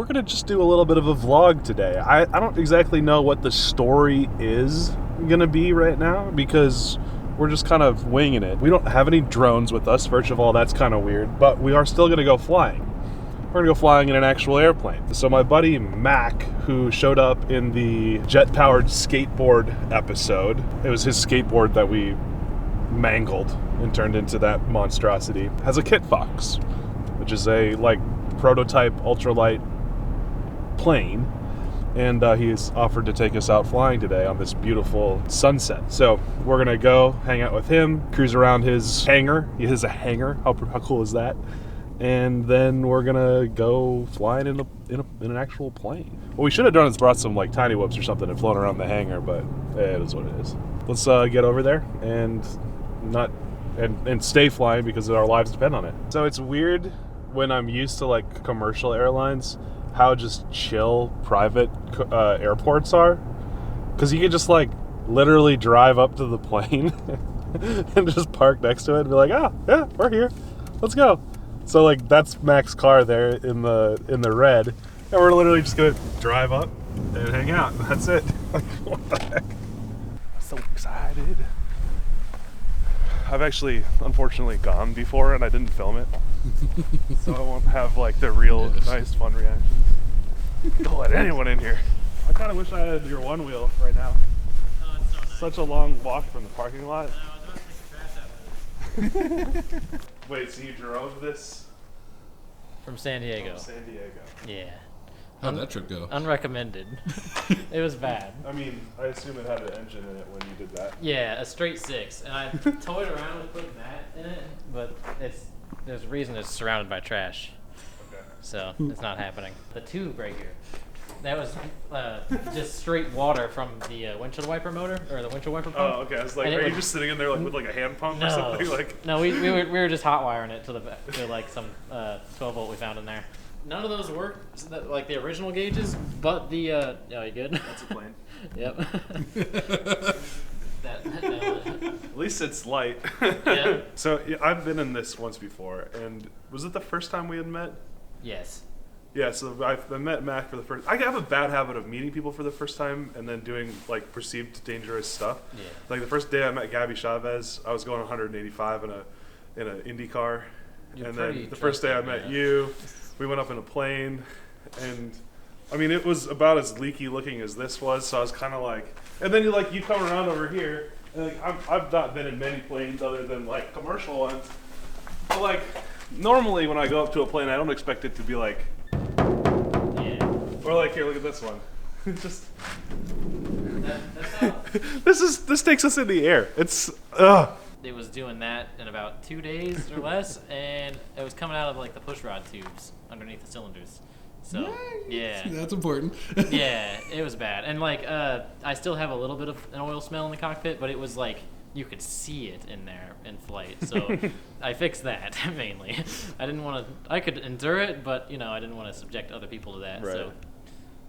we're going to just do a little bit of a vlog today. I don't exactly know what the story is going to be right now because we're just kind of winging it. We don't have any drones with us. First of all, that's kind of weird, but we are still going to go flying. We're going to go flying in an actual airplane. So my buddy Mac, who showed up in the jet-powered skateboard episode, it was his skateboard that we mangled and turned into that monstrosity, has a Kit Fox, which is a prototype ultralight plane, and he's offered to take us out flying today on this beautiful sunset. So we're gonna go hang out with him, cruise around his hangar. He has a hangar. How cool is that? And then we're gonna go flying in an actual plane. What we should have done is brought some tiny whoops or something and flown around the hangar, but it is what it is. Let's get over there and stay flying because our lives depend on it. So it's weird when I'm used to commercial airlines, how just chill private airports are, because you can just literally drive up to the plane and just park next to it and be like, oh yeah, we're here, let's go. So that's Mac's car there in the red, and we're literally just gonna drive up and hang out. That's it. What the heck? So excited. I've actually, unfortunately, gone before and I didn't film it. So I won't have the real nice fun reactions. Don't let anyone in here. I kind of wish I had your one wheel right now. Oh, it's so nice. Such a long walk from the parking lot. I was about to take a crash out of it. Wait, so you drove this? From San Diego. From San Diego. Yeah. How'd that trip go? Unrecommended. It was bad. I mean, I assume it had an engine in it when you did that. Yeah, a straight 6. And I toyed around with putting that in it, but there's a reason it's surrounded by trash. Okay. So it's not happening. The tube right here, that was just straight water from the windshield wiper motor, or the windshield wiper pump. Oh, okay. I was like, are you just sitting in there with a hand pump or something? No, we were just hot wiring it to some 12 volt we found in there. None of those worked like the original gauges, but the oh, you good? That's a plane. Yep. At least it's light. Yeah. So yeah, I've been in this once before, and was it the first time we had met? Yes. Yeah, so I met Mac for the first. I have a bad habit of meeting people for the first time and then doing perceived dangerous stuff. Yeah. The first day I met Gabby Chavez, I was going 185 in an Indy car, and then the first day I met you, we went up in a plane, and I mean it was about as leaky looking as this was. So I was kind of and then you come around over here, and I've not been in many planes other than commercial ones, but normally when I go up to a plane, I don't expect it to be Yeah. or here, look at this one. Just That's how this takes us in the air. It's it was doing that in about 2 days or less, and it was coming out of the push rod tubes underneath the cylinders. So yeah, That's important. yeah, it was bad. And I still have a little bit of an oil smell in the cockpit, but it was you could see it in there in flight. So I fixed that mainly. I didn't want to. I could endure it, but I didn't want to subject other people to that. Right. So,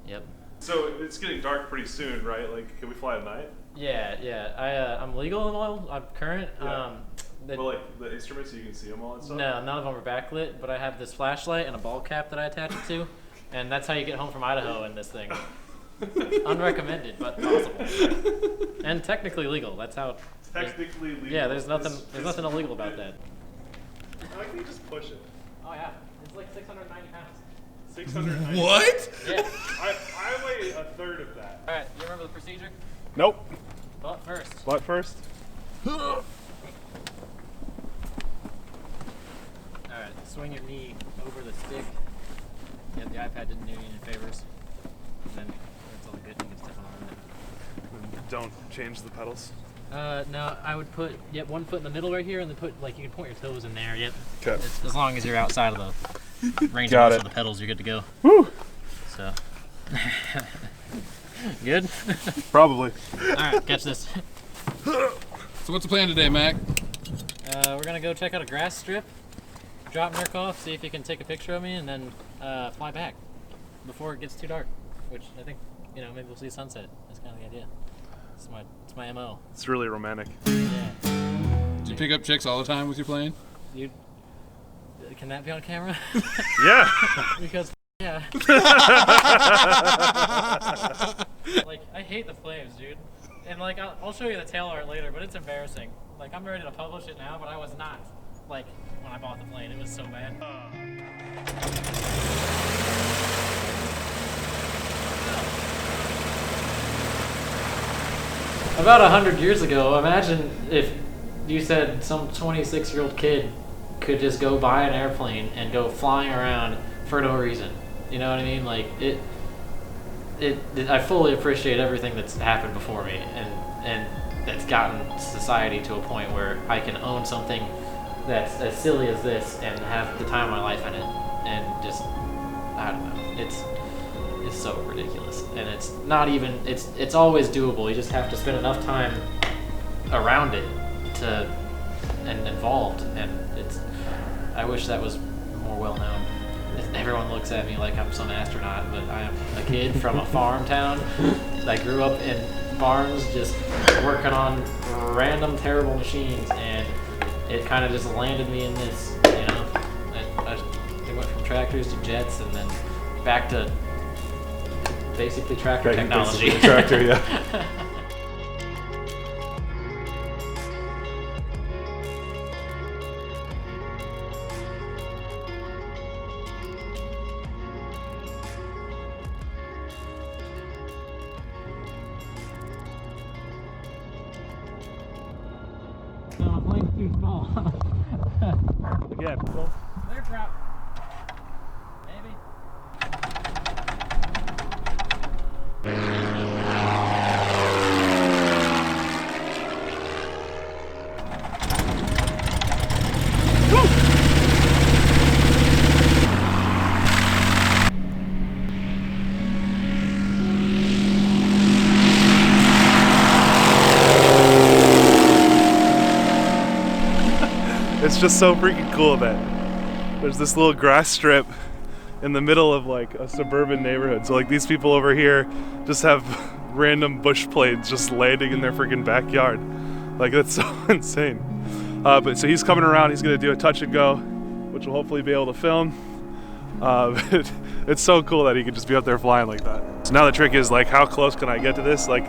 yep. so it's getting dark pretty soon, right? Can we fly at night? Yeah. I'm legal in oil. I'm current. Yeah. Well, the instruments, so you can see them all and stuff? No, none of them are backlit, but I have this flashlight and a ball cap that I attach it to, and that's how you get home from Idaho in this thing. Unrecommended, but possible. And technically legal. That's how. Technically legal. Yeah, there's nothing illegal about that. Why can't you just push it? Oh yeah, it's 690 pounds. 690. What? Yeah. I weigh a third of that. All right, you remember the procedure? Nope. Butt first. Butt first? All right, swing your knee over the stick. Yeah, the iPad didn't do you any favors. And then that's all good. You can step on it. Don't change the pedals. No, I would put one foot in the middle right here, and then put you can point your toes in there. Yep. Okay. As long as you're outside of the range Got of it. the pedals, you're good to go. Woo! So. Good. Probably. All right, catch this. So what's the plan today, Mac? We're gonna go check out a grass strip, drop Merc off, see if you can take a picture of me, and then fly back before it gets too dark. Which I think maybe we'll see sunset. That's kind of the idea. It's my MO. It's really romantic. Yeah. Do you pick up chicks all the time with your plane? Can that be on camera? Yeah. Because yeah, Yeah. Like, I hate the flames, dude. And like, I'll show you the tail art later, but it's embarrassing. Like, I'm ready to publish it now, but I was not. Like, when I bought the plane, it was so bad. About 100 years ago, imagine if you said some 26-year-old kid could just go buy an airplane and go flying around for no reason. You know what I mean? Like, I fully appreciate everything that's happened before me, and that's gotten society to a point where I can own something that's as silly as this and have the time of my life in it, and just, I don't know, it's so ridiculous, and it's not even, it's always doable. You just have to spend enough time around it and involved, and I wish that was more well known. Everyone looks at me like I'm some astronaut, but I am a kid from a farm town. I grew up in farms just working on random terrible machines, and it kind of just landed me in this, you know. I went from tractors to jets, and then back to basically tractor technology. Basically tractor, yeah. No, the plane's too small. Again. Clear drop. Maybe. It's just so freaking cool that there's this little grass strip in the middle of like a suburban neighborhood. So like these people over here just have random bush planes just landing in their freaking backyard. Like that's so insane. But so he's coming around, he's gonna do a touch and go, which will hopefully be able to film. It's so cool that he can just be up there flying like that. So now the trick is like, how close can I get to this? Like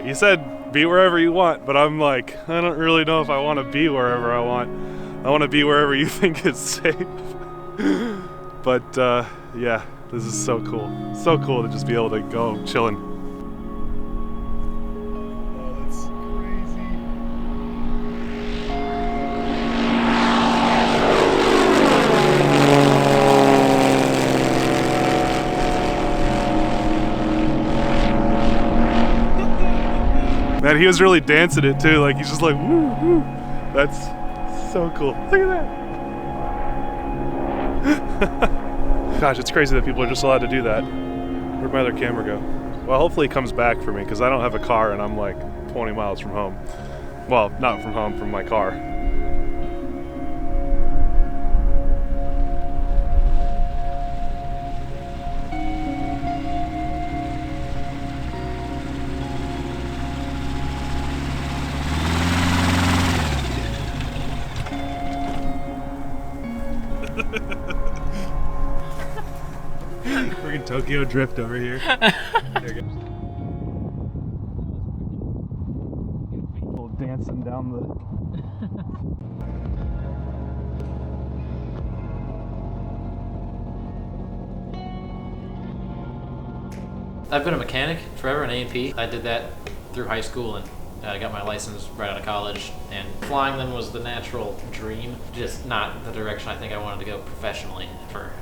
he said, be wherever you want, but I'm like, I don't really know if I want to be wherever I want. I want to be wherever you think is safe. But yeah, this is so cool. So cool to just be able to go chilling. Oh, that's crazy. Man, he was really dancing it too. Like he's just like, woo, woo. That's so cool. Look at that. Gosh, it's crazy that people are just allowed to do that. Where'd my other camera go? Well, hopefully he comes back for me because I don't have a car and I'm like 20 miles from home. Well, not from home, from my car. Freaking Tokyo drift over here. There you go. People dancing down I've been a mechanic forever in A&P. I did that through high school, and I got my license right out of college, and flying them was the natural dream, just not the direction I think I wanted to go professionally for.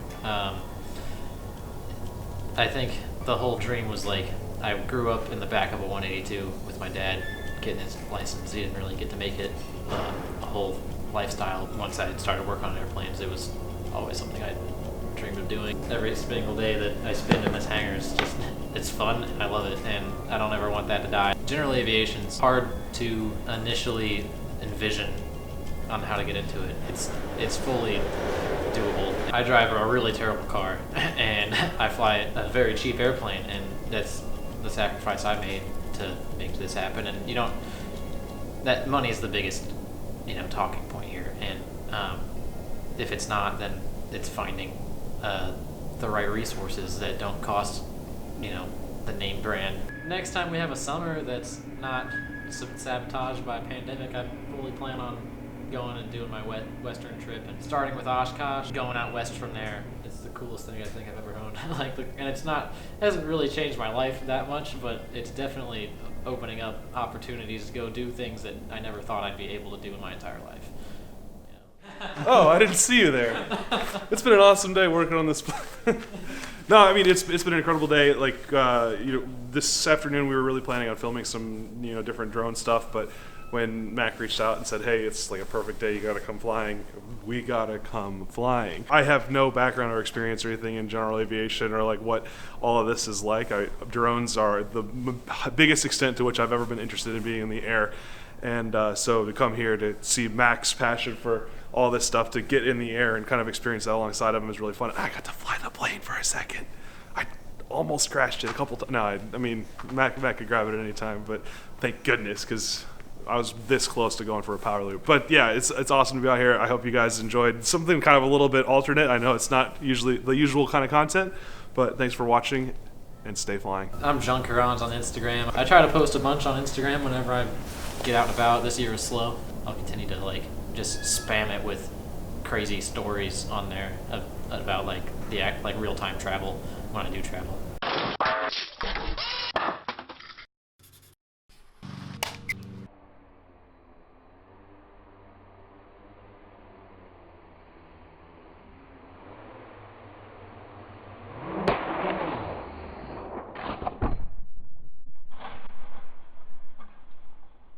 I think the whole dream was like, I grew up in the back of a 182 with my dad getting his license. He didn't really get to make it a whole lifestyle. Once I started working on airplanes, it was always something I dreamed of doing. Every single day that I spend in this hangar is just, it's fun, and I love it, and I don't ever want that to die. General aviation's hard to initially envision on how to get into it. It's fully doable. I drive a really terrible car, and I fly a very cheap airplane, and that's the sacrifice I made to make this happen. And you don't, that money is the biggest, talking point here. And if it's not, then it's finding the right resources that don't cost, you know, the name brand. Next time we have a summer that's not sabotaged by a pandemic, I fully plan on going and doing my western trip and starting with Oshkosh, going out west from there. It's the coolest thing I think I've ever owned. And it hasn't really changed my life that much, but it's definitely opening up opportunities to go do things that I never thought I'd be able to do in my entire life. Oh, I didn't see you there. It's been an awesome day working on this. No, I mean it's been an incredible day. Like this afternoon we were really planning on filming some different drone stuff, but when Mac reached out and said, "Hey, it's like a perfect day. You got to come flying." We gotta come flying. I have no background or experience or anything in general aviation or like what all of this is like. Drones are the biggest extent to which I've ever been interested in being in the air, and so to come here to see Mac's passion for all this stuff, to get in the air and kind of experience that alongside of him is really fun. I got to fly the plane for a second. I almost crashed it a couple times. No, I mean, Mac could grab it at any time, but thank goodness, because I was this close to going for a power loop. But yeah, it's awesome to be out here. I hope you guys enjoyed something kind of a little bit alternate. I know it's not usually the usual kind of content, but thanks for watching and stay flying. I'm Junkerons on Instagram. I try to post a bunch on Instagram whenever I get out and about. This year is slow. I'll continue to just spam it with crazy stories on there about real-time travel when I do travel.